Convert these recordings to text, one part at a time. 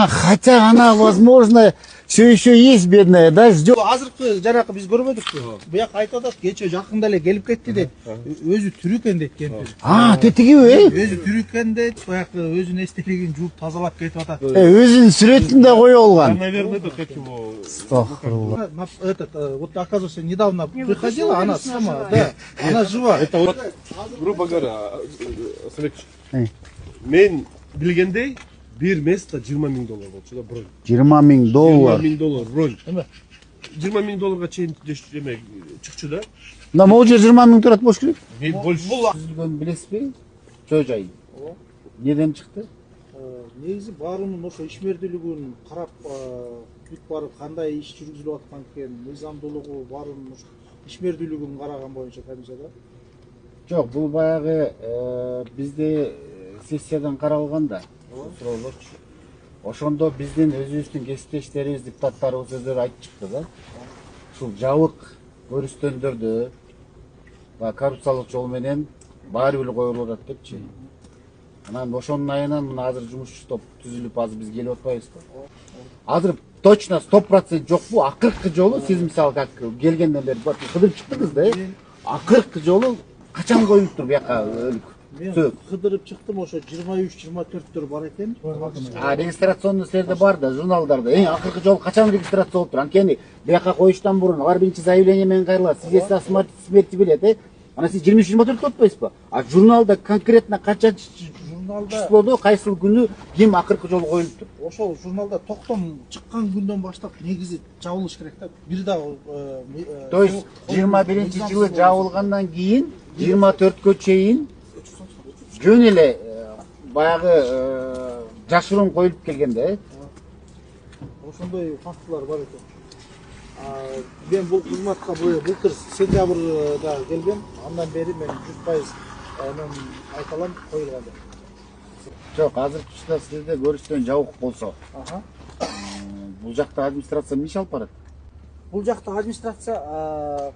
хотя она, возможно, все еще есть бедная, да, ждет. Азыркы жанакы биз көрбөдүкпү? Буяк айтып атат, кече жакында эле келип кетти дейт. Өзү тирүү экен дейт кемпир. Тетиги, Өзү тирүү экен дейт, баягы өзүнүн эстелигин жууп тазалап кетип атат. өзүнүн сүрөтүн да коюп алган. Наверное, это как его... Астагфирулла. Вот оказывается, недавно приходила, она сама, да, она жива. Это вот, грубо говоря, Салекович, мен билгендей, bir место $20.000 болчу да бронь. $20.000. $20.000 бронь. 20.000 долларга чейин чыкчу да. Мына могу жер 20.000 турат болуш керек. Больше. Түзүлгөн билесизби? Чоо жай. Неден чыкты? Негизи баарынын ошо ишмердүүлүгүн карап, бүт баары кандай иш жүргүзүлүп аткан экен, мыйзамдуулугу баарынын ошо ишмердүүлүгүн караган боюнча комиссияда. Жок, бул баягы бизде сессиядан каралган да. Суроолорчу. Ошондо биздин өзүбүздүн кесиптештерибиз, депутаттарыбыз өздөрү айтып чыкты да. Ушул жабык көрүстөндөрдө коррупциялык жол менен баары бир коюлуп атат депчи. Анан ошонун айынан мына азыр жумуш топ түзүлүп азыр биз келип атпайбызбы? Азыр точно 100% жокпу? Акыркы жолу сиз мисалы как келгенден бери кыдырып чыктыңыз да, акыркы жолу качан коюлуптур бияка өлүк? Мен кыдырып чыктым, ошо 23-24 бар экен. Регистрационный силерде бар да, журналдарда. Эң акыркы жолу качан регистрация болуптур? Анткени бияка коюштан мурун алар биринчи заявление менен кайрылат. Сиз эсте смерти билет, Ана сиз 23-24 отпойсузбу? А журналда конкретно качанчы числодо, кайсыл күнү ким акыркы жолу коюлуптур? Ошол журналда токтом чыккан күндөн баштап негизи жабылыш керек да. Бир дагы То есть 21-жылы жабылгандан кийин 24кө чейин жөн эле баягы жашыруун коюлуп келген да, Ошондой фактылар бар экен. Мен бул кызматка былтыр сентябрда келгем, андан бери мен 100% мен айта алам коюлган деп. Жок, азыркы учурда силерде көрүстөн жабык болсо, бул жакта администрация эмне иш алып барат? Бул жакта администрация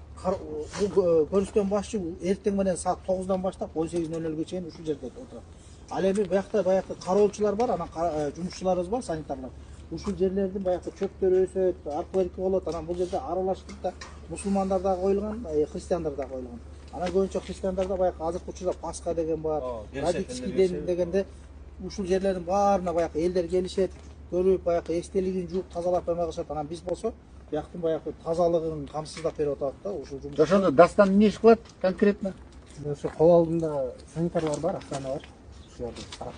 бул көрүстөн башчы эртең менен саат 9-дан баштап 18:00ге чейин ушул жерде отурат. Ал эми буякта баягы кароочулар бар, анан жумушчуларыбыз бар, санитарлар. Ушул жерлердин баягы чөптөрү өсөт, акварика болот, анан бул жерде аралаштырып да мусулмандар да коюлган, христиандар да коюлган. Анан көбүнчө христиандарда баягы азыркы учурда Пасха деген бар, Радический ден дегенде ушул жерлердин баарына баягы элдер келишет, көрүп баягы эстелигин жууп тазалап эмагышат. Анан биз болсо бияктын баягы тазалыгын камсыздап берип атабыз да ушул жумуш. Ошондо Дастан эмне иш кылат конкретно? Ошо кол алдында санитарлар бар, охрана бар. Ушуларды карап.